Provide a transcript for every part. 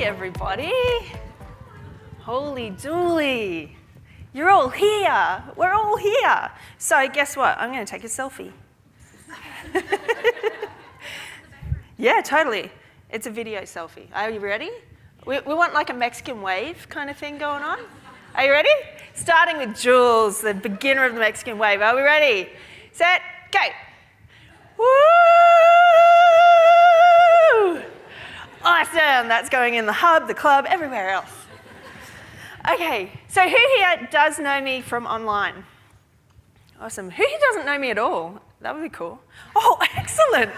everybody. Holy dooly. You're all here. We're all here. So guess what? I'm going to take a selfie. Yeah, totally. It's a video selfie. Are you ready? We want like a Mexican wave kind of thing going on. Are you ready? Starting with Jules, the beginner of the Mexican wave. Are we ready? Set, go. Woo! Awesome. That's going in the hub, the club, everywhere else. Okay, so who here does know me from online? Awesome. Who here doesn't know me at all? That would be cool. Oh, excellent.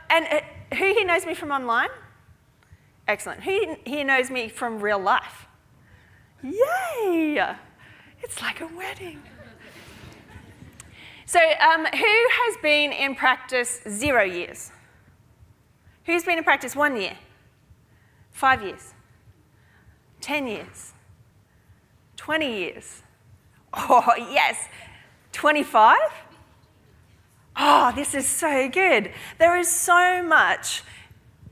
And who here knows me from online? Excellent. Who here knows me from real life? Yay! It's like a wedding. So who has been in practice 0 years? Who's been in practice 1 year? 5 years? 10 years? 20 years? Oh, yes. 25? Oh, this is so good. There is so much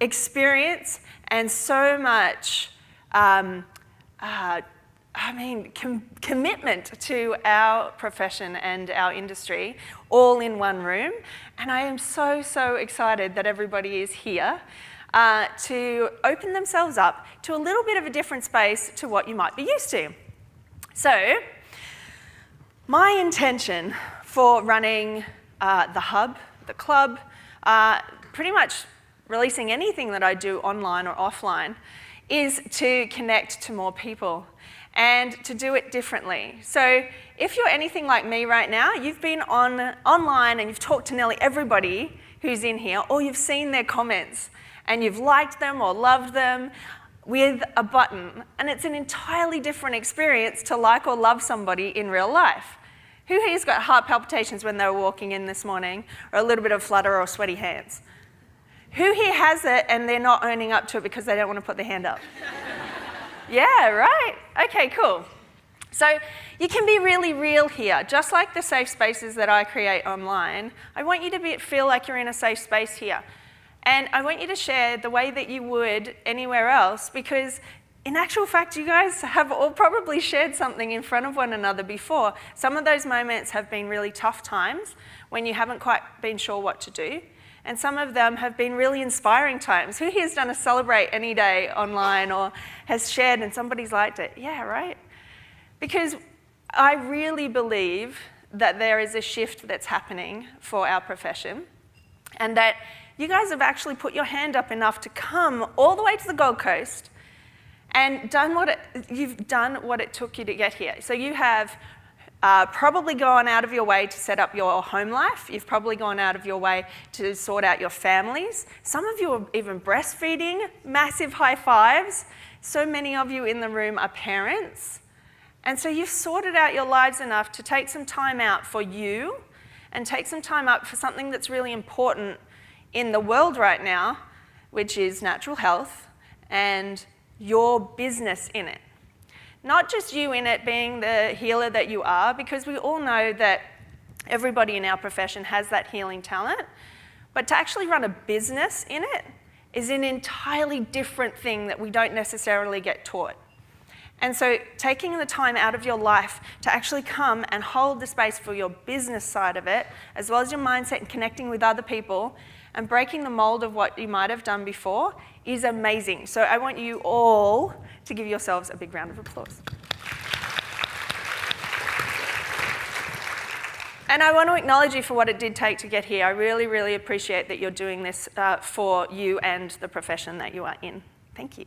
experience and so much, commitment to our profession and our industry all in one room. And I am so, so excited that everybody is here to open themselves up to a little bit of a different space to what you might be used to. So, my intention for running the hub, the club, pretty much releasing anything that I do online or offline, is to connect to more people and to do it differently. So if you're anything like me right now, you've been online and you've talked to nearly everybody who's in here, or you've seen their comments and you've liked them or loved them with a button. And it's an entirely different experience to like or love somebody in real life. Who here's got heart palpitations when they were walking in this morning, or a little bit of flutter or sweaty hands? Who here has it and they're not owning up to it because they don't want to put their hand up? Yeah, right? Okay, cool. So you can be really real here. Just like the safe spaces that I create online, I want you to feel like you're in a safe space here. And I want you to share the way that you would anywhere else, because in actual fact, you guys have all probably shared something in front of one another before. Some of those moments have been really tough times when you haven't quite been sure what to do. And some of them have been really inspiring times. Who here has done a celebrate any day online or has shared and somebody's liked it? Yeah, right? Because I really believe that there is a shift that's happening for our profession, and that you guys have actually put your hand up enough to come all the way to the Gold Coast and you've done what it took you to get here. So you have probably gone out of your way to set up your home life. You've probably gone out of your way to sort out your families. Some of you are even breastfeeding. Massive high fives. So many of you in the room are parents. And so you've sorted out your lives enough to take some time out for you and take some time out for something that's really important in the world right now, which is natural health and your business in it. Not just you in it being the healer that you are, because we all know that everybody in our profession has that healing talent, but to actually run a business in it is an entirely different thing that we don't necessarily get taught. And so taking the time out of your life to actually come and hold the space for your business side of it, as well as your mindset and connecting with other people and breaking the mold of what you might have done before, is amazing. So I want you all to give yourselves a big round of applause. And I want to acknowledge you for what it did take to get here. I really, really appreciate that you're doing this for you and the profession that you are in. Thank you.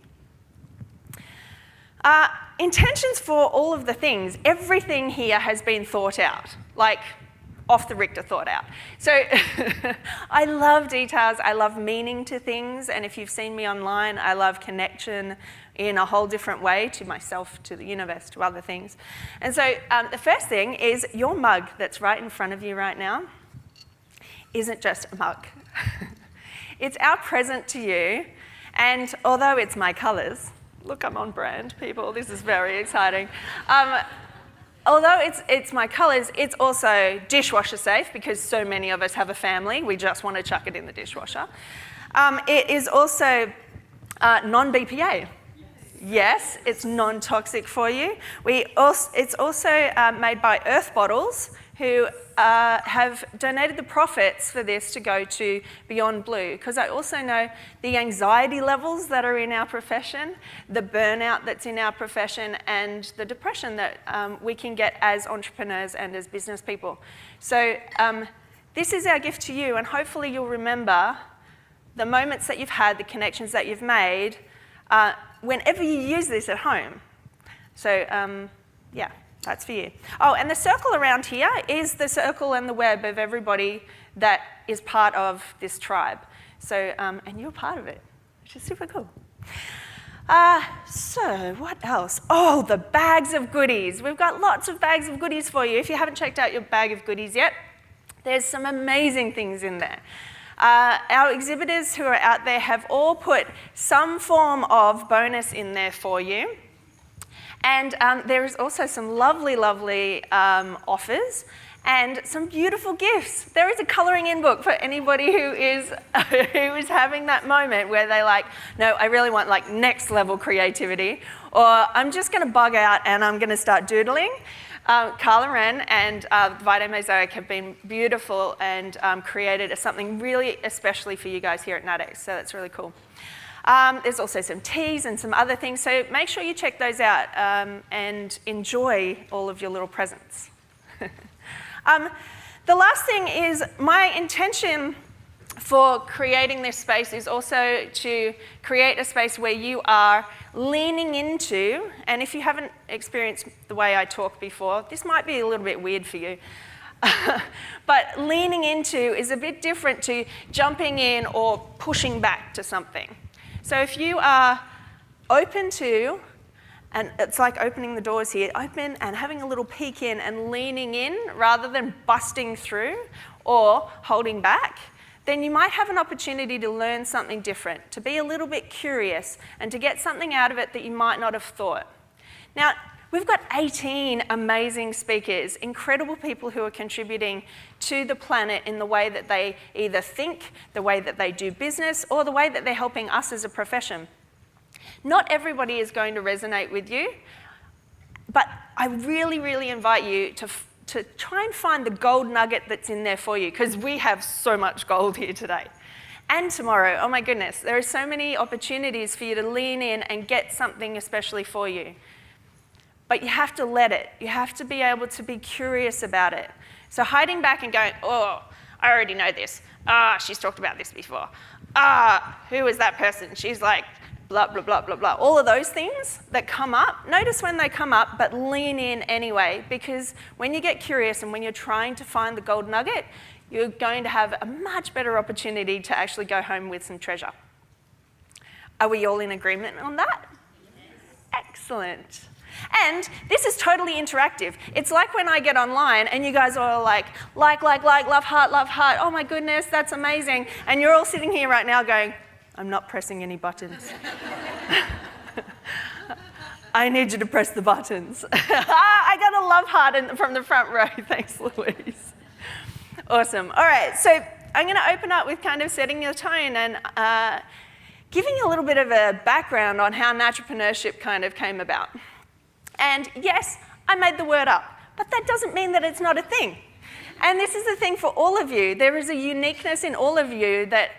Intentions for all of the things. Everything here has been thought out, like off the Richter thought out. So I love details, I love meaning to things, and if you've seen me online, I love connection in a whole different way to myself, to the universe, to other things. And so the first thing is your mug that's right in front of you right now isn't just a mug. It's our present to you, and although it's my colours, look, I'm on brand, people, this is very exciting. Although it's my colours, it's also dishwasher safe, because so many of us have a family, we just want to chuck it in the dishwasher. It is also Non-BPA. Yes, it's non-toxic for you. It's also made by Earth Bottles, who have donated the profits for this to go to Beyond Blue, because I also know the anxiety levels that are in our profession, the burnout that's in our profession, and the depression that we can get as entrepreneurs and as business people. So this is our gift to you, and hopefully you'll remember the moments that you've had, the connections that you've made, whenever you use this at home. So yeah, that's for you. Oh, and the circle around here is the circle and the web of everybody that is part of this tribe. So, and you're part of it, which is super cool. So what else? Oh, the bags of goodies. We've got lots of bags of goodies for you. If you haven't checked out your bag of goodies yet, there's some amazing things in there. Our exhibitors who are out there have all put some form of bonus in there for you. And there is also some lovely, lovely offers and some beautiful gifts. There is a colouring in book for anybody who is having that moment where they're like, no, I really want like next level creativity, or I'm just going to bug out and I'm going to start doodling. Carla Wren and Vita Mosaic have been beautiful and created something really especially for you guys here at NATEX, so that's really cool. There's also some teas and some other things, so make sure you check those out and enjoy all of your little presents. The last thing is, my intention for creating this space is also to create a space where you are leaning into, and if you haven't experienced the way I talk before, this might be a little bit weird for you, but leaning into is a bit different to jumping in or pushing back to something. So if you are open to, and it's like opening the doors here, open and having a little peek in and leaning in rather than busting through or holding back, then you might have an opportunity to learn something different, to be a little bit curious and to get something out of it that you might not have thought. Now, we've got 18 amazing speakers, incredible people who are contributing to the planet in the way that they either think, the way that they do business, or the way that they're helping us as a profession. Not everybody is going to resonate with you, but I really, really invite you to try and find the gold nugget that's in there for you, because we have so much gold here today. And tomorrow, oh my goodness, there are so many opportunities for you to lean in and get something especially for you. But you have to let it. You have to be able to be curious about it. So hiding back and going, oh, I already know this. She's talked about this before. Who is that person? She's like, blah, blah, blah, blah, blah. All of those things that come up, notice when they come up, but lean in anyway, because when you get curious and when you're trying to find the gold nugget, you're going to have a much better opportunity to actually go home with some treasure. Are we all in agreement on that? Yes. Excellent. And this is totally interactive. It's like when I get online and you guys are all like, love heart, oh my goodness, that's amazing. And you're all sitting here right now going, I'm not pressing any buttons. I need you to press the buttons. I got a love heart from the front row. Thanks, Louise. Awesome. All right, so I'm going to open up with kind of setting your tone and giving you a little bit of a background on how naturopreneurship kind of came about. And yes, I made the word up, but that doesn't mean that it's not a thing. And this is the thing for all of you. There is a uniqueness in all of you that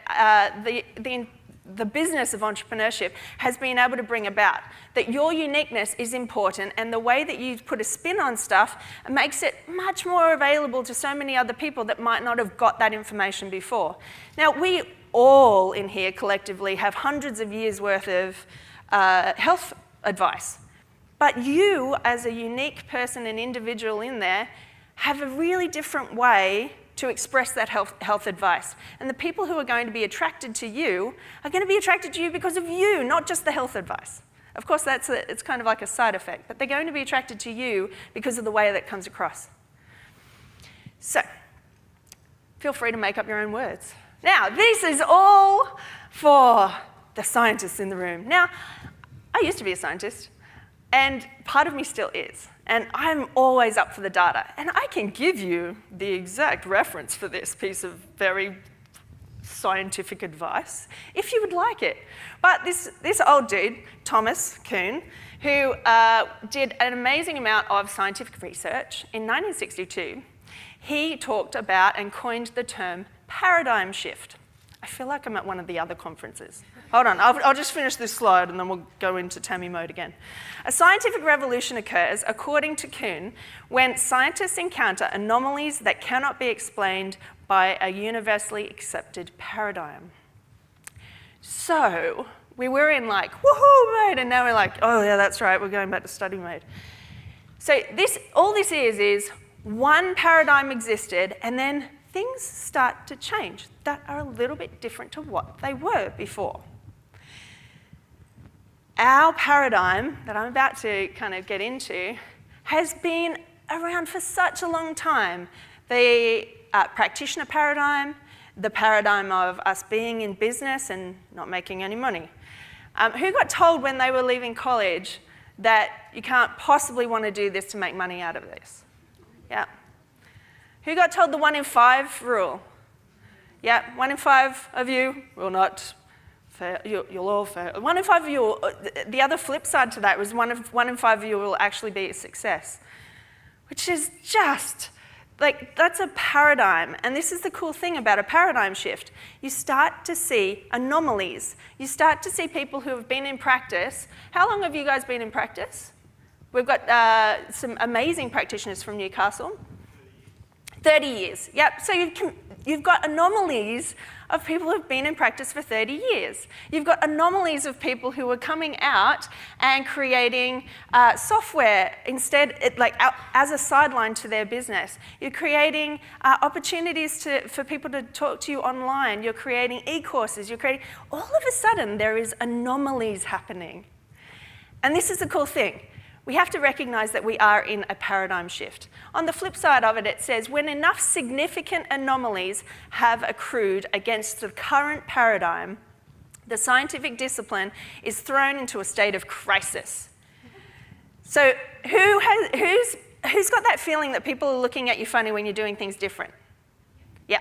the business of entrepreneurship has been able to bring about. That your uniqueness is important, and the way that you put a spin on stuff makes it much more available to so many other people that might not have got that information before. Now, we all in here collectively have hundreds of years worth of health advice. But you, as a unique person and individual in there, have a really different way to express that health advice. And the people who are going to be attracted to you are going to be attracted to you because of you, not just the health advice. Of course, it's kind of like a side effect, but they're going to be attracted to you because of the way that comes across. So, feel free to make up your own words. Now, this is all for the scientists in the room. Now, I used to be a scientist. And part of me still is. And I'm always up for the data. And I can give you the exact reference for this piece of very scientific advice if you would like it. But this old dude, Thomas Kuhn, who did an amazing amount of scientific research, in 1962, he talked about and coined the term paradigm shift. I feel like I'm at one of the other conferences. Hold on, I'll just finish this slide and then we'll go into Tammy mode again. A scientific revolution occurs, according to Kuhn, when scientists encounter anomalies that cannot be explained by a universally accepted paradigm. So, we were in like, woohoo mode, and now we're like, oh yeah, that's right, we're going back to study mode. So all this is one paradigm existed, and then things start to change that are a little bit different to what they were before. Our paradigm that I'm about to kind of get into has been around for such a long time. The practitioner paradigm, the paradigm of us being in business and not making any money. Who got told when they were leaving college that you can't possibly want to do this to make money out of this? Yeah. Who got told the 1 in 5 rule? Yeah, 1 in 5 of you will not fail. You'll all fail. 1 in 5 of you, the other flip side to that was 1 in 5 of you will actually be a success, which is just, like, that's a paradigm. And this is the cool thing about a paradigm shift. You start to see anomalies. You start to see people who have been in practice. How long have you guys been in practice? We've got some amazing practitioners from Newcastle. 30 years, yep. So you've got anomalies of people who've been in practice for 30 years. You've got anomalies of people who are coming out and creating software instead, as a sideline to their business. You're creating opportunities for people to talk to you online. You're creating e-courses. All of a sudden, there is anomalies happening. And this is the cool thing. We have to recognize that we are in a paradigm shift. On the flip side of it, it says, when enough significant anomalies have accrued against the current paradigm, the scientific discipline is thrown into a state of crisis. So who's got that feeling that people are looking at you funny when you're doing things different? Yeah.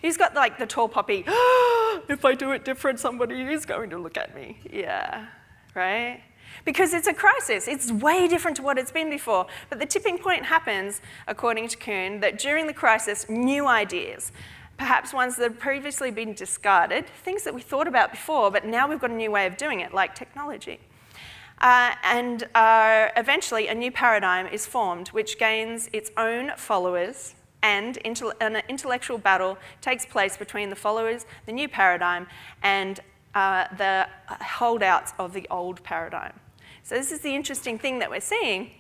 Who's got like the tall poppy, if I do it different, somebody is going to look at me. Yeah, right? Because it's a crisis. It's way different to what it's been before. But the tipping point happens, according to Kuhn, that during the crisis, new ideas, perhaps ones that have previously been discarded, things that we thought about before, but now we've got a new way of doing it, like technology. And eventually, a new paradigm is formed, which gains its own followers, and an intellectual battle takes place between the followers, the new paradigm, and the holdouts of the old paradigm. So this is the interesting thing that we're seeing.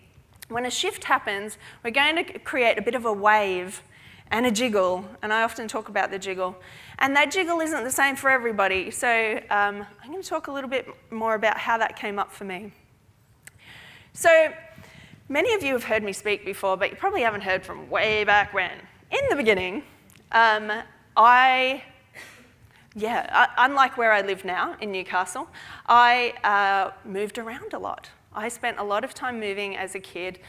When a shift happens, we're going to create a bit of a wave and a jiggle, and I often talk about the jiggle. And that jiggle isn't the same for everybody, so I'm going to talk a little bit more about how that came up for me. So many of you have heard me speak before, but you probably haven't heard from way back when. In the beginning, unlike where I live now in Newcastle, I moved around a lot. I spent a lot of time moving as a kid,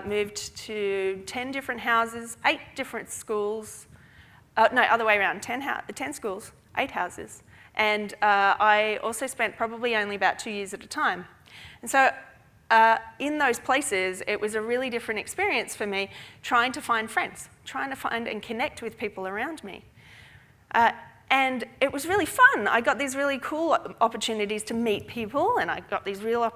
moved to 10 different houses, 8 different schools. No, other way around, 10 schools, 8 houses. And I also spent probably only about 2 years at a time. And so in those places, it was a really different experience for me trying to find friends, trying to find and connect with people around me. And it was really fun. I got these really cool opportunities to meet people, and I got these real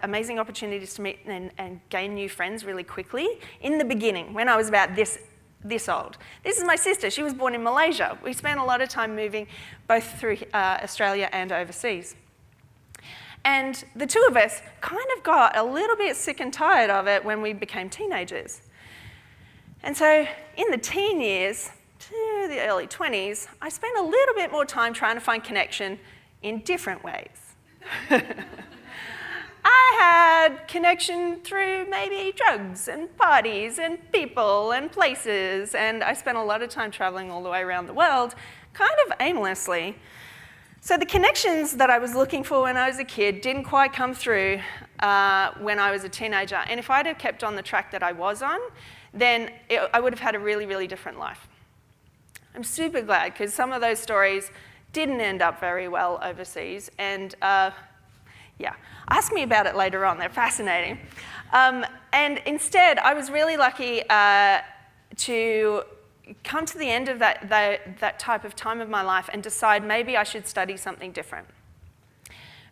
amazing opportunities to meet and gain new friends really quickly in the beginning, when I was about this old. This is my sister. She was born in Malaysia. We spent a lot of time moving both through Australia and overseas. And the two of us kind of got a little bit sick and tired of it when we became teenagers. And so in the teen years, to the early 20s, I spent a little bit more time trying to find connection in different ways. I had connection through maybe drugs and parties and people and places, and I spent a lot of time traveling all the way around the world, kind of aimlessly. So the connections that I was looking for when I was a kid didn't quite come through when I was a teenager, and if I'd have kept on the track that I was on, then I would have had a really, really different life. I'm super glad, because some of those stories didn't end up very well overseas, and yeah, ask me about it later on, they're fascinating. And instead, I was really lucky to come to the end of that type of time of my life and decide maybe I should study something different.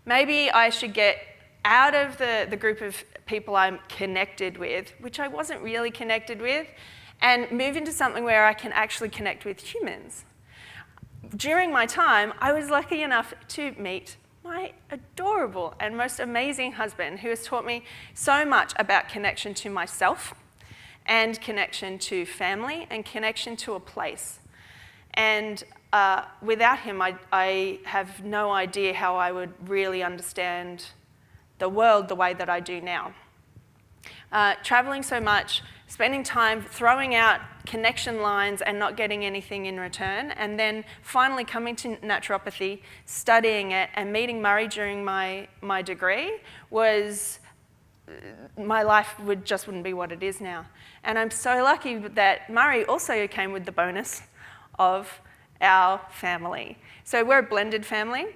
Maybe I should get out of the group of people I'm connected with, which I wasn't really connected with, and move into something where I can actually connect with humans. During my time, I was lucky enough to meet my adorable and most amazing husband, who has taught me so much about connection to myself and connection to family and connection to a place. And without him, I have no idea how I would really understand the world the way that I do now. Traveling so much, spending time throwing out connection lines and not getting anything in return, and then finally coming to naturopathy, studying it, and meeting Murray during my degree was, my life wouldn't be what it is now. And I'm so lucky that Murray also came with the bonus of our family. So we're a blended family.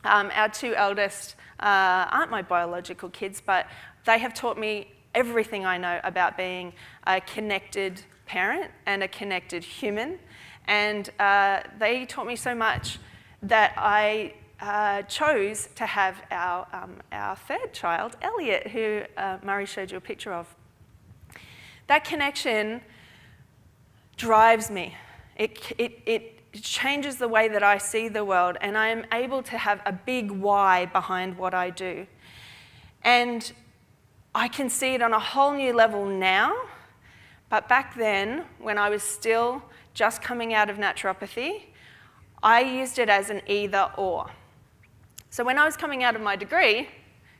Our two eldest aren't my biological kids, but they have taught me everything I know about being a connected parent and a connected human. And they taught me so much that I chose to have our third child, Elliot, who Murray showed you a picture of. That connection drives me. It changes the way that I see the world, and I am able to have a big why behind what I do. And I can see it on a whole new level now, but back then, when I was still just coming out of naturopathy, I used it as an either-or. So when I was coming out of my degree,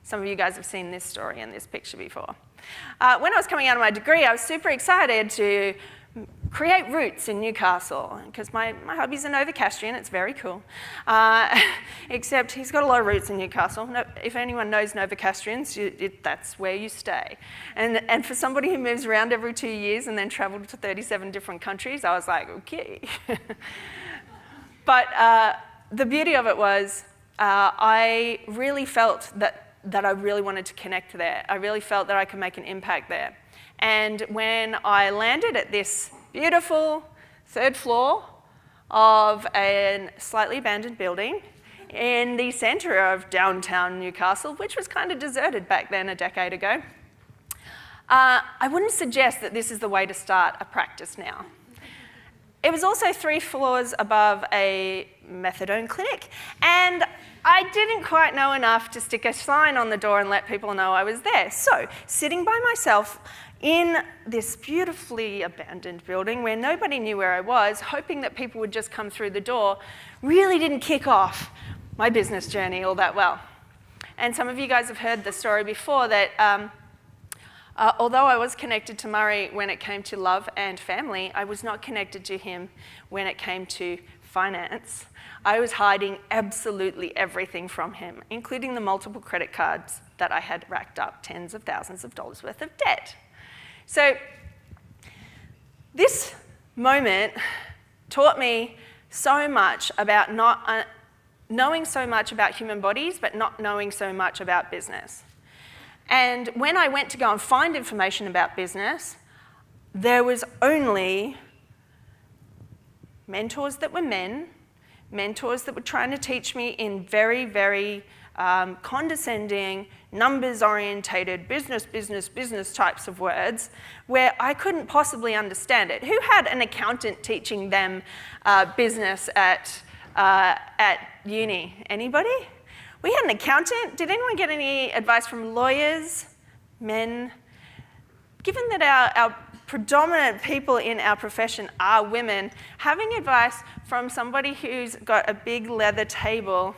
some of you guys have seen this story and this picture before. When I was coming out of my degree, I was super excited to create roots in Newcastle, because my hubby's a Novocastrian, it's very cool. Except he's got a lot of roots in Newcastle. No, if anyone knows Novocastrians, that's where you stay. And for somebody who moves around every 2 years and then travelled to 37 different countries, I was like, okay. But the beauty of it was, I really felt that I really wanted to connect there. I really felt that I could make an impact there. And when I landed at this beautiful third floor of a slightly abandoned building in the centre of downtown Newcastle, which was kind of deserted back then a decade ago, I wouldn't suggest that this is the way to start a practice now. It was also 3 floors above a methadone clinic, and I didn't quite know enough to stick a sign on the door and let people know I was there. So, sitting by myself in this beautifully abandoned building where nobody knew where I was, hoping that people would just come through the door, really didn't kick off my business journey all that well. And some of you guys have heard the story before that although I was connected to Murray when it came to love and family, I was not connected to him when it came to finance. I was hiding absolutely everything from him, including the multiple credit cards that I had racked up tens of thousands of dollars worth of debt. So this moment taught me so much about not knowing so much about human bodies, but not knowing so much about business. And when I went to go and find information about business, there was only mentors that were men, mentors that were trying to teach me in very, very condescending, numbers-orientated, business types of words, where I couldn't possibly understand it. Who had an accountant teaching them business at uni? Anybody? We had an accountant. Did anyone get any advice from lawyers, men? Given that our predominant people in our profession are women, having advice from somebody who's got a big leather table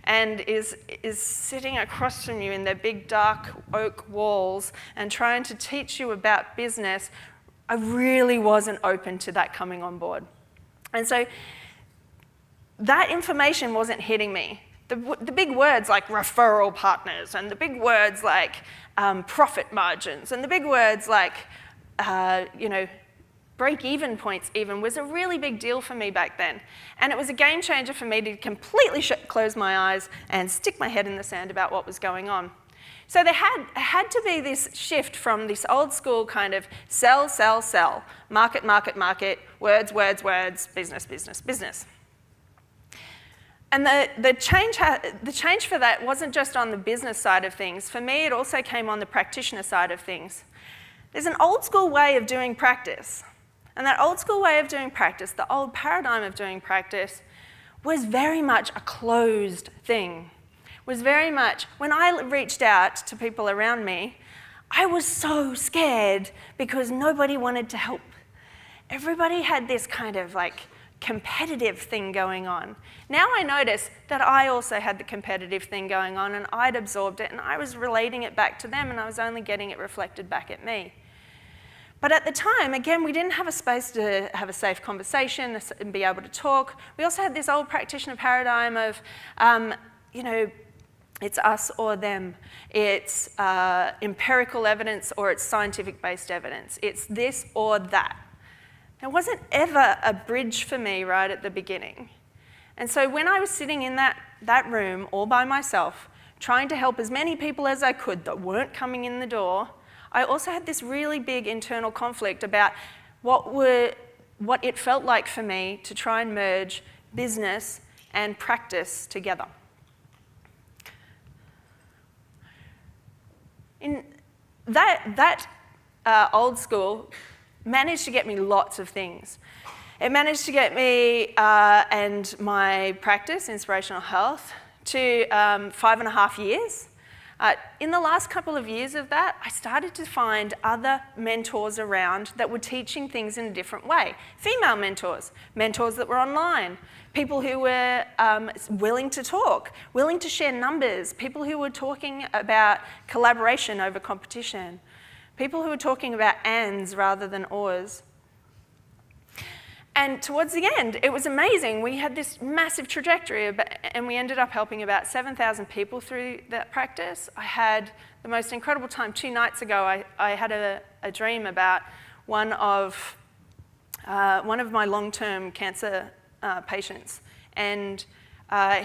and is sitting across from you in their big dark oak walls and trying to teach you about business, I really wasn't open to that coming on board. And so that information wasn't hitting me. The big words like referral partners and the big words like profit margins and the big words like break-even points even was a really big deal for me back then. And it was a game changer for me to completely close my eyes and stick my head in the sand about what was going on. So there had to be this shift from this old school kind of sell, sell, sell, market, market, market, words, words, words, business, business, business. And the change for that wasn't just on the business side of things. For me, it also came on the practitioner side of things. There's an old school way of doing practice. And that old school way of doing practice, the old paradigm of doing practice, was very much a closed thing. Was very much, when I reached out to people around me, I was so scared because nobody wanted to help. Everybody had this kind of like competitive thing going on. Now I notice that I also had the competitive thing going on, and I'd absorbed it and I was relating it back to them, and I was only getting it reflected back at me. But at the time, again, we didn't have a space to have a safe conversation and be able to talk. We also had this old practitioner paradigm of, it's us or them. It's empirical evidence or it's scientific-based evidence. It's this or that. There wasn't ever a bridge for me right at the beginning. And so when I was sitting in that room all by myself, trying to help as many people as I could that weren't coming in the door, I also had this really big internal conflict about what it felt like for me to try and merge business and practice together. In that old school managed to get me lots of things. It managed to get me and my practice, inspirational health, to 5.5 years. In the last couple of years of that, I started to find other mentors around that were teaching things in a different way. Female mentors, mentors that were online, people who were willing to talk, willing to share numbers, people who were talking about collaboration over competition, people who were talking about ands rather than ors. And towards the end, it was amazing. We had this massive trajectory, and we ended up helping about 7,000 people through that practice. I had the most incredible time. 2 nights ago, I had a dream about one of my long-term cancer patients, and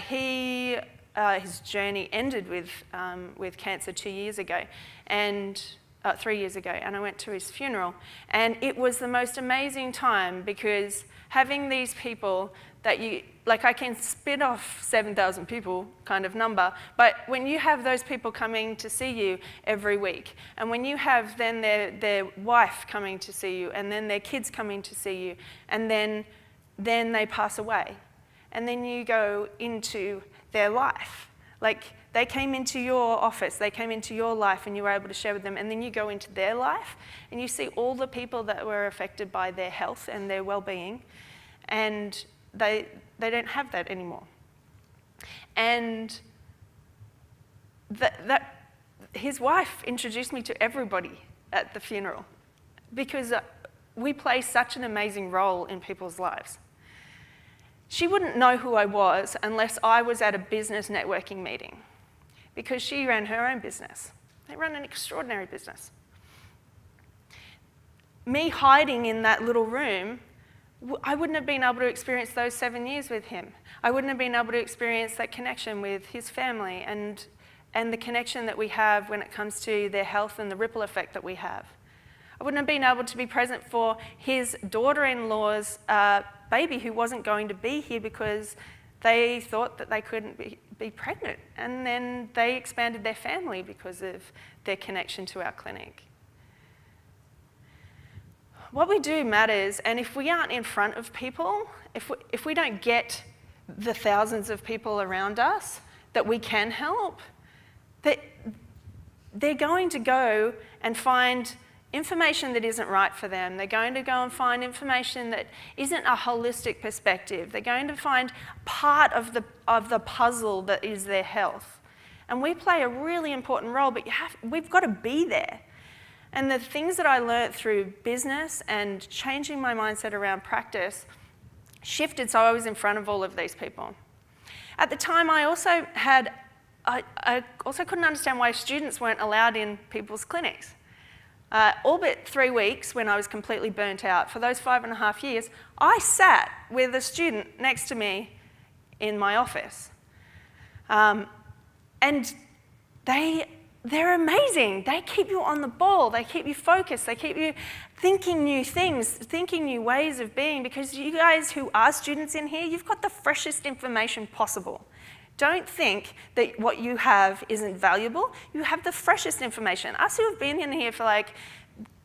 his journey ended with cancer 2 years ago, and 3 years ago, and I went to his funeral. And it was the most amazing time, because having these people that I can spit off 7,000 people kind of number, but when you have those people coming to see you every week, and when you have then their wife coming to see you, and then their kids coming to see you, and then they pass away, and then you go into their life. Like, they came into your office, they came into your life, and you were able to share with them, and then you go into their life, and you see all the people that were affected by their health and their well-being, and they don't have that anymore. And his wife introduced me to everybody at the funeral, because we play such an amazing role in people's lives. She wouldn't know who I was unless I was at a business networking meeting, because she ran her own business. They run an extraordinary business. Me hiding in that little room, I wouldn't have been able to experience those 7 years with him. I wouldn't have been able to experience that connection with his family and the connection that we have when it comes to their health and the ripple effect that we have. I wouldn't have been able to be present for his daughter-in-law's baby who wasn't going to be here because they thought that they couldn't be pregnant. And then they expanded their family because of their connection to our clinic. What we do matters, and if we aren't in front of people, if we don't get the thousands of people around us that we can help, they're going to go and find information that isn't right for them. They're going to go and find information that isn't a holistic perspective. They're going to find part of the puzzle that is their health. And we play a really important role, but we've got to be there. And the things that I learnt through business and changing my mindset around practice shifted so I was in front of all of these people. At the time, I also couldn't understand why students weren't allowed in people's clinics. all but 3 weeks when I was completely burnt out, for those 5.5 years, I sat with a student next to me in my office. And they're amazing. They keep you on the ball. They keep you focused. They keep you thinking new things, thinking new ways of being, because you guys who are students in here, you've got the freshest information possible. Don't think that what you have isn't valuable. You have the freshest information. Us who have been in here for like,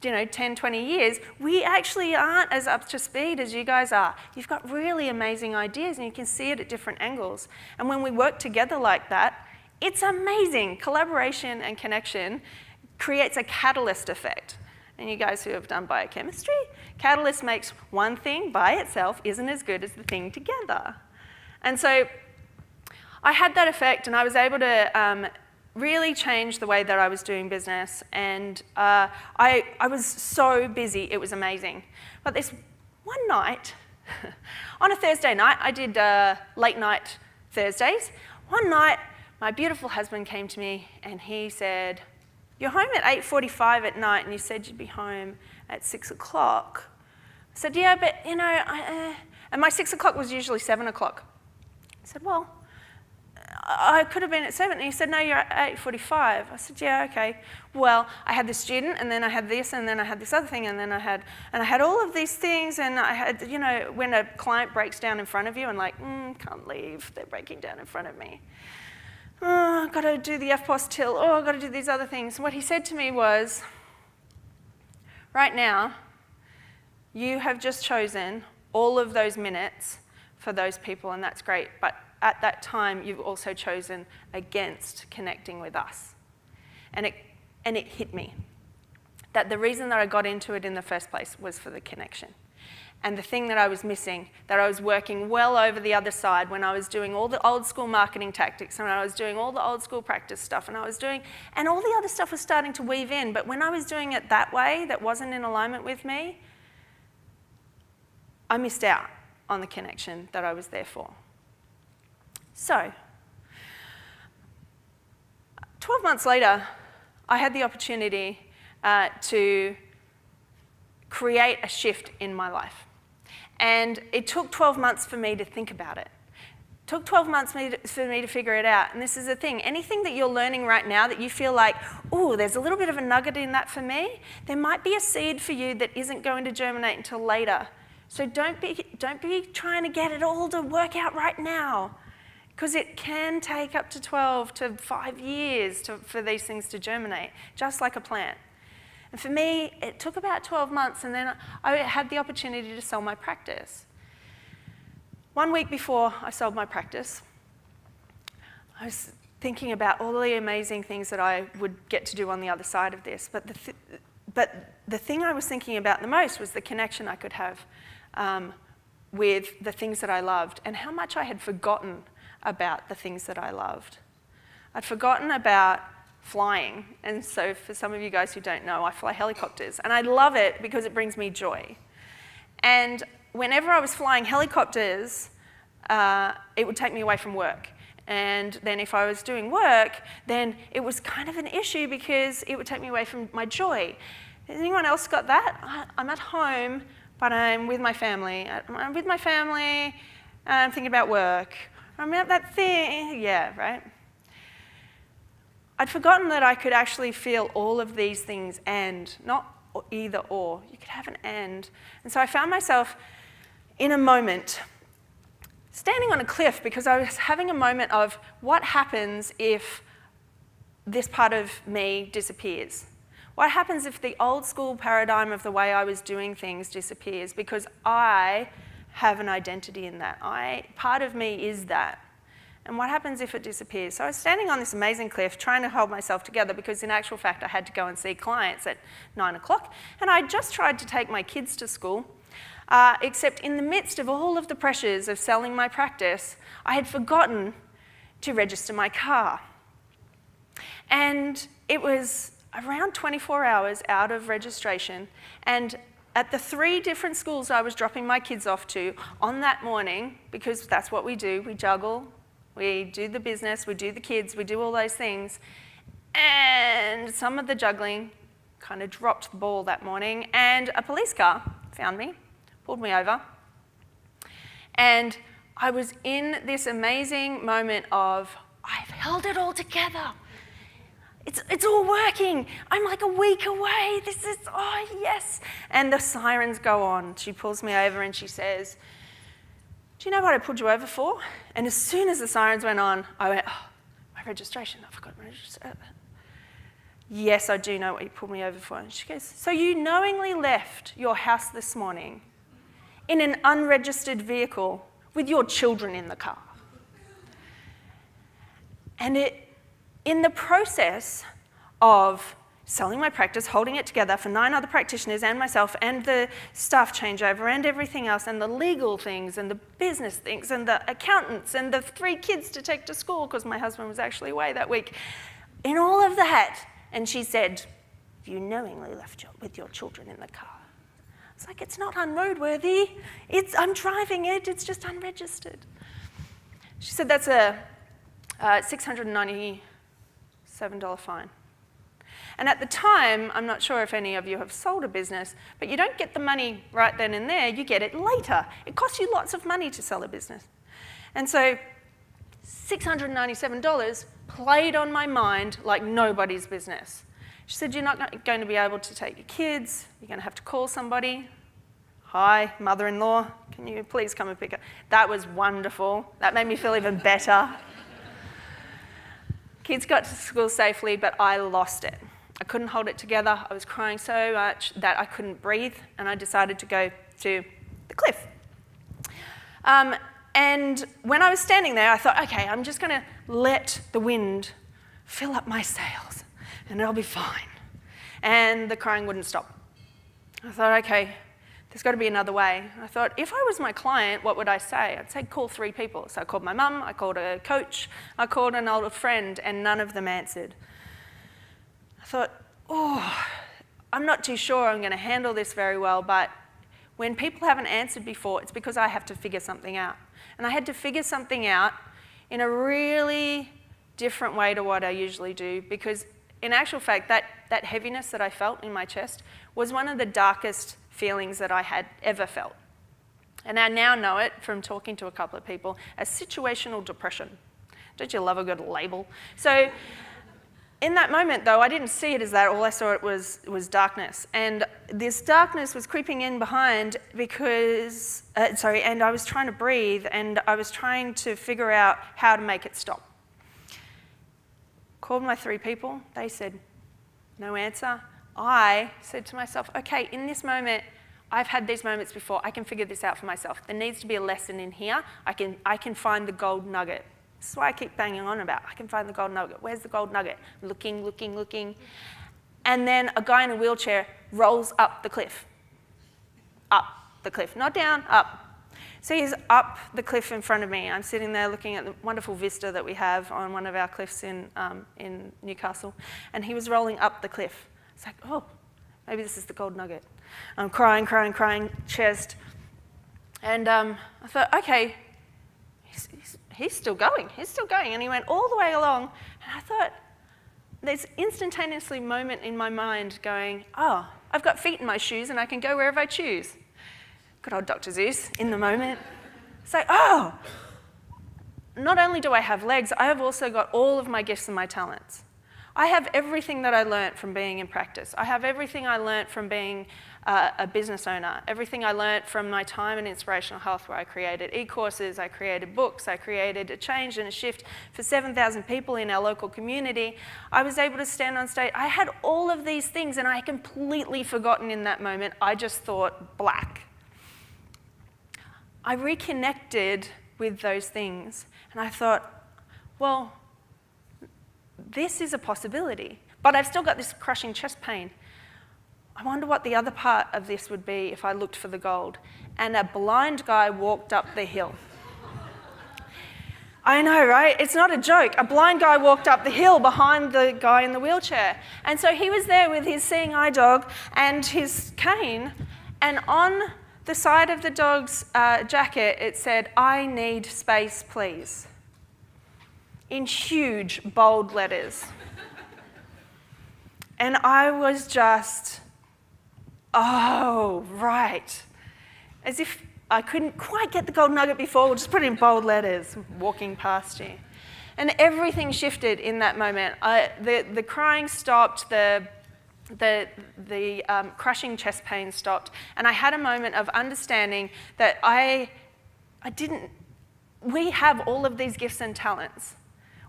10, 20 years, we actually aren't as up to speed as you guys are. You've got really amazing ideas and you can see it at different angles. And when we work together like that, it's amazing. Collaboration and connection creates a catalyst effect. And you guys who have done biochemistry, catalyst makes one thing by itself isn't as good as the thing together. And so I had that effect, and I was able to really change the way that I was doing business. And I was so busy, it was amazing. But this one night, on a Thursday night, I did late night Thursdays. One night, my beautiful husband came to me and he said, "You're home at 8:45 at night and you said you'd be home at 6 o'clock. I said, "Yeah, but and my 6 o'clock was usually 7 o'clock. I said, "Well, I could have been at 7. And he said, "No, you're at 8:45. I said, "Yeah, okay." Well, I had this student, and then I had this, and then I had this other thing, and then I had all of these things, and I had, when a client breaks down in front of you and like, can't leave, they're breaking down in front of me. Oh, I've got to do the FPOS till, I've got to do these other things. And what he said to me was, "Right now, you have just chosen all of those minutes for those people, and that's great, but at that time, you've also chosen against connecting with us." And it hit me that the reason that I got into it in the first place was for the connection. And the thing that I was missing, that I was working well over the other side when I was doing all the old school marketing tactics, and I was doing all the old school practice stuff, and all the other stuff was starting to weave in, but when I was doing it that way, that wasn't in alignment with me, I missed out on the connection that I was there for. So, 12 months later, I had the opportunity to create a shift in my life. And it took 12 months for me to think about it. It took 12 months for me to figure it out. And this is the thing, anything that you're learning right now that you feel like, "Ooh, there's a little bit of a nugget in that for me," there might be a seed for you that isn't going to germinate until later. So don't be trying to get it all to work out right now, because it can take up to 12 to 5 years for these things to germinate, just like a plant. And for me, it took about 12 months, and then I had the opportunity to sell my practice. 1 week before I sold my practice, I was thinking about all the amazing things that I would get to do on the other side of this. But the thing I was thinking about the most was the connection I could have with the things that I loved, and how much I had forgotten about the things that I loved. I'd forgotten about flying, and so for some of you guys who don't know, I fly helicopters, and I love it because it brings me joy. And whenever I was flying helicopters, it would take me away from work. And then if I was doing work, then it was kind of an issue because it would take me away from my joy. Has anyone else got that? I'm at home, but I'm with my family. I'm with my family, and I'm thinking about work. I'm at that thing, yeah, right? I'd forgotten that I could actually feel all of these things and, not either or. You could have an and. And so I found myself in a moment, standing on a cliff, because I was having a moment of what happens if this part of me disappears? What happens if the old school paradigm of the way I was doing things disappears? Because I have an identity in that. Part of me is that. And what happens if it disappears? So I was standing on this amazing cliff trying to hold myself together, because in actual fact I had to go and see clients at 9 o'clock, and I just tried to take my kids to school, except in the midst of all of the pressures of selling my practice, I had forgotten to register my car. And it was around 24 hours out of registration, and at the 3 different schools I was dropping my kids off to on that morning, because that's what we do, we juggle, we do the business, we do the kids, we do all those things, and some of the juggling kind of dropped the ball that morning, and a police car found me, pulled me over, and I was in this amazing moment of, I've held it all together. It's all working. I'm like a week away. This is, oh yes. And the sirens go on. She pulls me over and she says, do you know what I pulled you over for? And as soon as the sirens went on, I went, oh, my registration, I forgot my registration. Yes, I do know what you pulled me over for. And she goes, so you knowingly left your house this morning in an unregistered vehicle with your children in the car. And in the process of selling my practice, holding it together for 9 other practitioners and myself and the staff changeover and everything else and the legal things and the business things and the accountants and the 3 kids to take to school because my husband was actually away that week. In all of that, and she said, you knowingly left with your children in the car. It's like, it's not unroadworthy. I'm driving it, it's just unregistered. She said that's a $697 fine. And at the time, I'm not sure if any of you have sold a business, but you don't get the money right then and there, you get it later. It costs you lots of money to sell a business. And so $697 played on my mind like nobody's business. She said, you're not going to be able to take your kids, you're going to have to call somebody. Hi, mother-in-law, can you please come and pick up? That was wonderful. That made me feel even better. Kids got to school safely, but I lost it. I couldn't hold it together. I was crying so much that I couldn't breathe, and I decided to go to the cliff. And when I was standing there, I thought, okay, I'm just going to let the wind fill up my sails, and it'll be fine. And the crying wouldn't stop. I thought, okay, there's got to be another way. I thought, if I was my client, what would I say? I'd say call 3 people. So I called my mum, I called a coach, I called an older friend, and none of them answered. I thought, oh, I'm not too sure I'm going to handle this very well, but when people haven't answered before, it's because I have to figure something out. And I had to figure something out in a really different way to what I usually do, because in actual fact, that heaviness that I felt in my chest was one of the darkest feelings that I had ever felt. And I now know it from talking to a couple of people as situational depression. Don't you love a good label? So in that moment, though, I didn't see it as that. All I saw it was darkness. And this darkness was creeping in behind because, and I was trying to breathe, and I was trying to figure out how to make it stop. Called my 3 people. They said, no answer. I said to myself, okay, in this moment, I've had these moments before. I can figure this out for myself. There needs to be a lesson in here. I can find the gold nugget. This is why I keep banging on about, I can find the gold nugget. Where's the gold nugget? Looking. And then a guy in a wheelchair rolls up the cliff. Up the cliff, not down, up. So he's up the cliff in front of me. I'm sitting there looking at the wonderful vista that we have on one of our cliffs in Newcastle. And he was rolling up the cliff. It's like, oh, maybe this is the gold nugget. I'm crying, chest. And I thought, okay, he's still going. And he went all the way along. And I thought, there's instantaneously moment in my mind going, oh, I've got feet in my shoes and I can go wherever I choose. Good old Dr. Zeus in the moment. It's like, oh, not only do I have legs, I have also got all of my gifts and my talents. I have everything that I learnt from being in practice. I have everything I learnt from being a business owner, everything I learnt from my time in inspirational health, where I created e-courses, I created books, I created a change and a shift for 7,000 people in our local community. I was able to stand on stage. I had all of these things, and I had completely forgotten in that moment. I just thought black. I reconnected with those things, and I thought, well, this is a possibility, but I've still got this crushing chest pain. I wonder what the other part of this would be if I looked for the gold. And a blind guy walked up the hill. I know, right? It's not a joke. A blind guy walked up the hill behind the guy in the wheelchair. And so he was there with his seeing eye dog and his cane, and on the side of the dog's jacket, it said, "I need space, please," in huge, bold letters. And I was just, oh, right. As if I couldn't quite get the gold nugget before, we'll just put it in bold letters, walking past you. And everything shifted in that moment. The crying stopped, the crushing chest pain stopped, and I had a moment of understanding that we have all of these gifts and talents.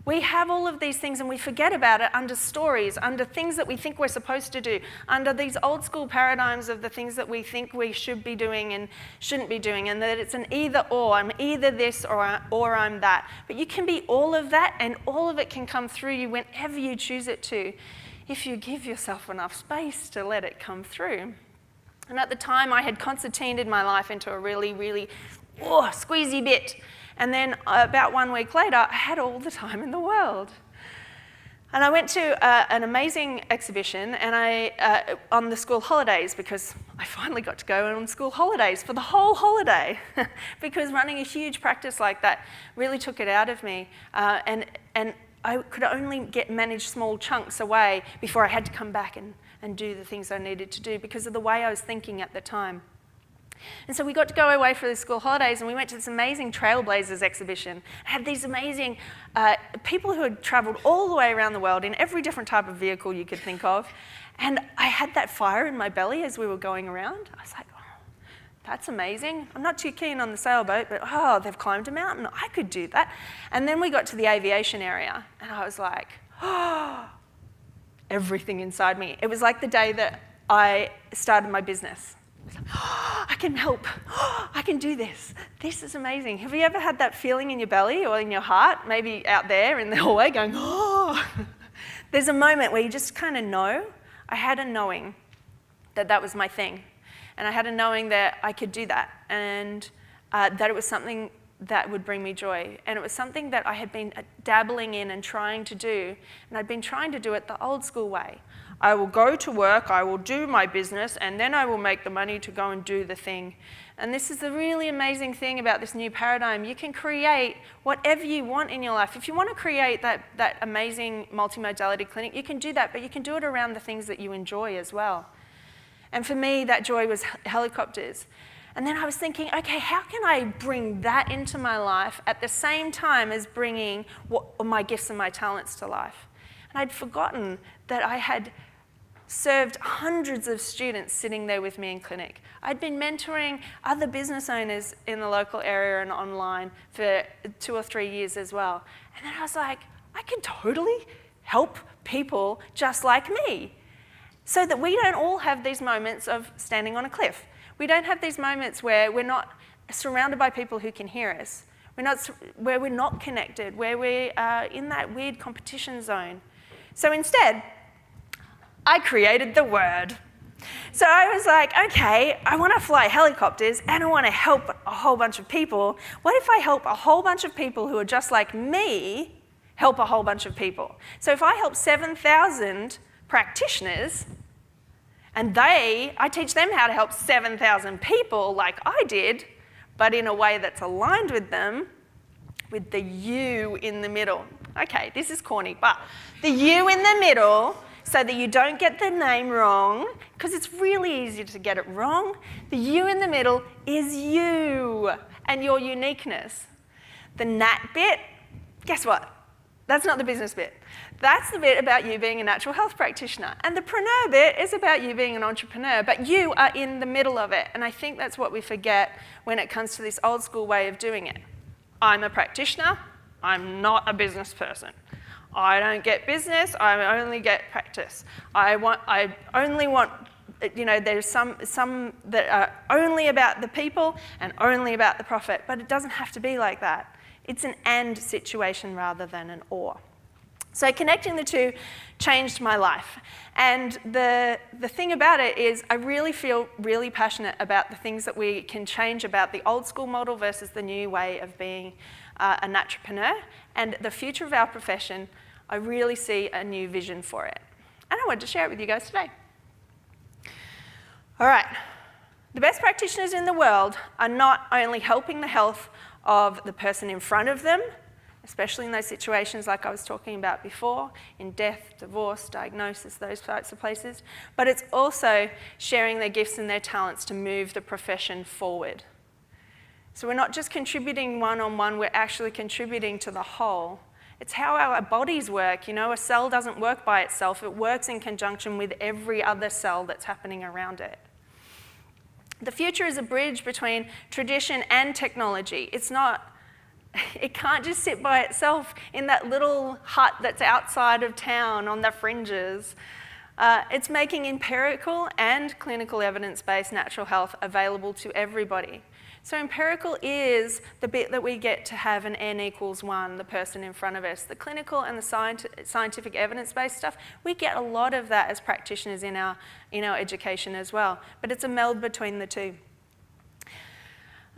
We have all of these things and we forget about it under stories, under things that we think we're supposed to do, under these old school paradigms of the things that we think we should be doing and shouldn't be doing, and that it's an either or. I'm either this or I'm that. But you can be all of that, and all of it can come through you whenever you choose it to, if you give yourself enough space to let it come through. And at the time, I had concertinaed my life into a really, really squeezy bit. And then about 1 week later, I had all the time in the world. And I went to an amazing exhibition on the school holidays, because I finally got to go on school holidays for the whole holiday because running a huge practice like that really took it out of me. And I could only manage small chunks away before I had to come back and do the things I needed to do because of the way I was thinking at the time. And so we got to go away for the school holidays, and we went to this amazing Trailblazers exhibition. I had these amazing people who had travelled all the way around the world in every different type of vehicle you could think of. And I had that fire in my belly as we were going around. I was like, oh, that's amazing. I'm not too keen on the sailboat, but oh, they've climbed a mountain. I could do that. And then we got to the aviation area, and I was like, oh, everything inside me. It was like the day that I started my business. Oh, I can help. Oh, I can do this. This is amazing. Have you ever had that feeling in your belly or in your heart, maybe out there in the hallway going, oh? There's a moment where you just kind of know. I had a knowing that that was my thing. And I had a knowing that I could do that, and that it was something that would bring me joy. And it was something that I had been dabbling in and trying to do. And I'd been trying to do it the old school way. I will go to work, I will do my business, and then I will make the money to go and do the thing. And this is the really amazing thing about this new paradigm. You can create whatever you want in your life. If you want to create that amazing multimodality clinic, you can do that, but you can do it around the things that you enjoy as well. And for me, that joy was helicopters. And then I was thinking, okay, how can I bring that into my life at the same time as bringing my gifts and my talents to life? And I'd forgotten that I had served hundreds of students sitting there with me in clinic. I'd been mentoring other business owners in the local area and online for 2 or 3 years as well. And then I was like, I can totally help people just like me, so that we don't all have these moments of standing on a cliff. We don't have these moments where we're not surrounded by people who can hear us. Where we're not connected, where we're in that weird competition zone. So instead, I created the word. So I was like, okay, I want to fly helicopters and I want to help a whole bunch of people. What if I help a whole bunch of people who are just like me help a whole bunch of people? So if I help 7,000 practitioners and I teach them how to help 7,000 people like I did, but in a way that's aligned with them, with the you in the middle. Okay, this is corny, but the you in the middle, so that you don't get the name wrong, because it's really easy to get it wrong. The you in the middle is you and your uniqueness. The nat bit, guess what? That's not the business bit. That's the bit about you being a natural health practitioner. And the preneur bit is about you being an entrepreneur, but you are in the middle of it. And I think that's what we forget when it comes to this old school way of doing it. I'm a practitioner, I'm not a business person. I don't get business, I only get practice. I only want, there's some that are only about the people and only about the profit, but it doesn't have to be like that. It's an and situation rather than an or. So connecting the two changed my life. And the thing about it is I really feel really passionate about the things that we can change about the old school model versus the new way of being a naturepreneur. And the future of our profession, I really see a new vision for it. And I wanted to share it with you guys today. All right. The best practitioners in the world are not only helping the health of the person in front of them, especially in those situations like I was talking about before, in death, divorce, diagnosis, those types of places. But it's also sharing their gifts and their talents to move the profession forward. So we're not just contributing one-on-one, we're actually contributing to the whole. It's how our bodies work. You know, a cell doesn't work by itself. It works in conjunction with every other cell that's happening around it. The future is a bridge between tradition and technology. It can't just sit by itself in that little hut that's outside of town on the fringes. It's making empirical and clinical evidence-based natural health available to everybody. So empirical is the bit that we get to have an N=1, the person in front of us. The clinical and the scientific evidence-based stuff, we get a lot of that as practitioners in our education as well. But it's a meld between the two.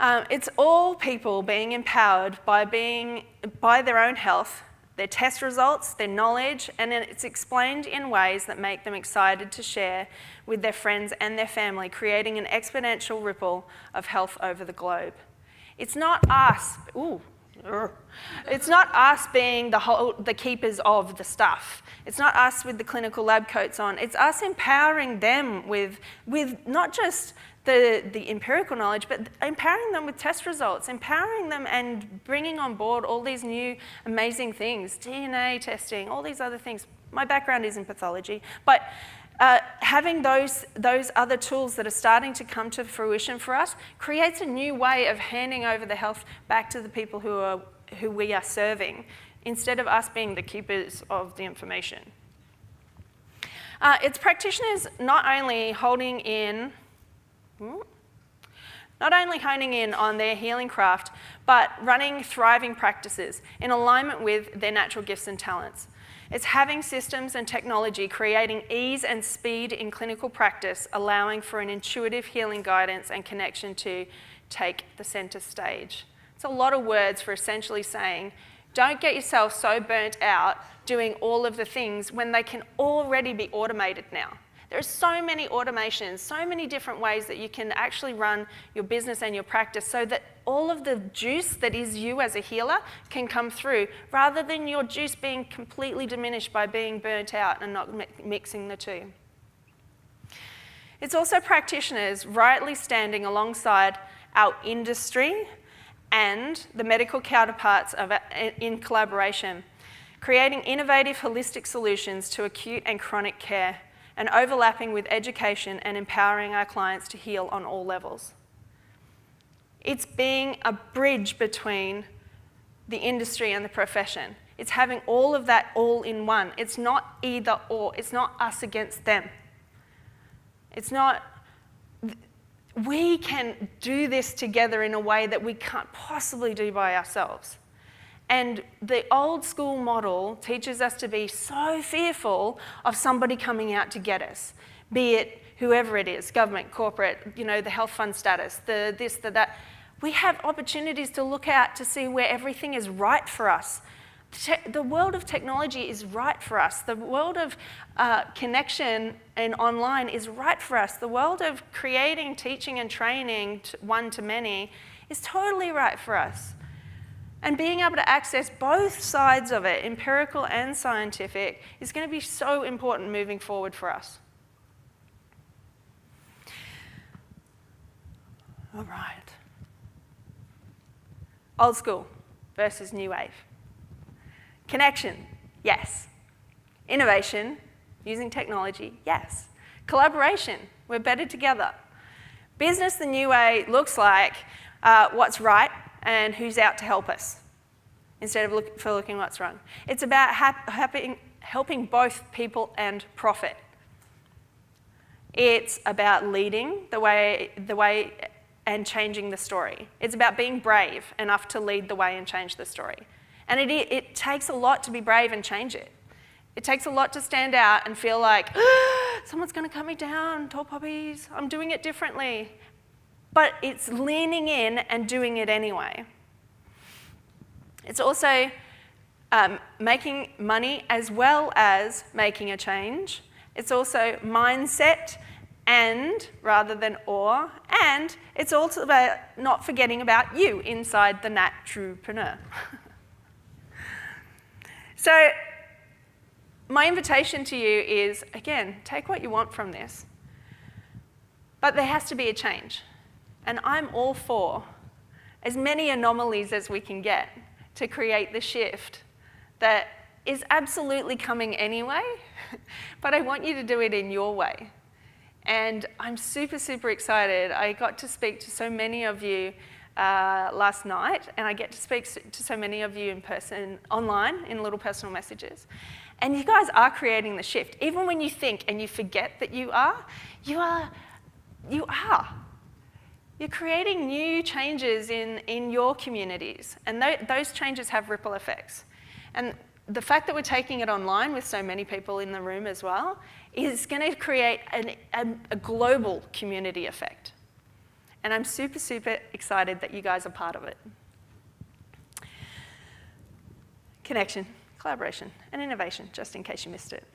It's all people being empowered by their own health, their test results, their knowledge, and then it's explained in ways that make them excited to share with their friends and their family, creating an exponential ripple of health over the globe. It's not us, it's not us being the keepers of the stuff. It's not us with the clinical lab coats on. It's us empowering them with not just the empirical knowledge, but empowering them with test results, empowering them and bringing on board all these new amazing things, DNA testing, all these other things. My background is in pathology, but having those other tools that are starting to come to fruition for us creates a new way of handing over the health back to the people who we are serving, instead of us being the keepers of the information. It's practitioners not only honing in on their healing craft, but running thriving practices in alignment with their natural gifts and talents. It's having systems and technology creating ease and speed in clinical practice, allowing for an intuitive healing guidance and connection to take the center stage. It's a lot of words for essentially saying, don't get yourself so burnt out doing all of the things when they can already be automated now. There are so many automations, so many different ways that you can actually run your business and your practice so that all of the juice that is you as a healer can come through, rather than your juice being completely diminished by being burnt out and not mixing the two. It's also practitioners rightly standing alongside our industry and the medical counterparts in collaboration, creating innovative holistic solutions to acute and chronic care, and overlapping with education and empowering our clients to heal on all levels. It's being a bridge between the industry and the profession. It's having all of that all in one. It's not either or. It's not us against them. It's not, we can do this together in a way that we can't possibly do by ourselves. And the old school model teaches us to be so fearful of somebody coming out to get us, be it whoever it is, government, corporate, the health fund status, the this, the that. We have opportunities to look out to see where everything is right for us. The world of technology is right for us. The world of connection and online is right for us. The world of creating, teaching and training one-to-many is totally right for us. And being able to access both sides of it, empirical and scientific, is going to be so important moving forward for us. All right. Old school versus new wave. Connection, yes. Innovation, using technology, yes. Collaboration, we're better together. Business the new way looks like what's right and who's out to help us, instead of looking what's wrong. It's about helping both people and profit. It's about leading the way and changing the story. It's about being brave enough to lead the way and change the story. And it takes a lot to be brave and change it. It takes a lot to stand out and feel like, someone's going to cut me down, tall poppies, I'm doing it differently. But it's leaning in and doing it anyway. It's also making money as well as making a change. It's also mindset and rather than or, and it's also about not forgetting about you inside the Naturpreneur. So my invitation to you is, again, take what you want from this. But there has to be a change. And I'm all for as many anomalies as we can get to create the shift that is absolutely coming anyway, but I want you to do it in your way. And I'm super, super excited. I got to speak to so many of you last night, and I get to speak to so many of you in person, online, in little personal messages. And you guys are creating the shift. Even when you think and you forget that you are. You're creating new changes in your communities, and those changes have ripple effects. And the fact that we're taking it online with so many people in the room as well is going to create a global community effect. And I'm super, super excited that you guys are part of it. Connection, collaboration, and innovation, just in case you missed it.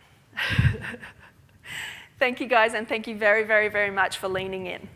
Thank you guys, and thank you very, very, very much for leaning in.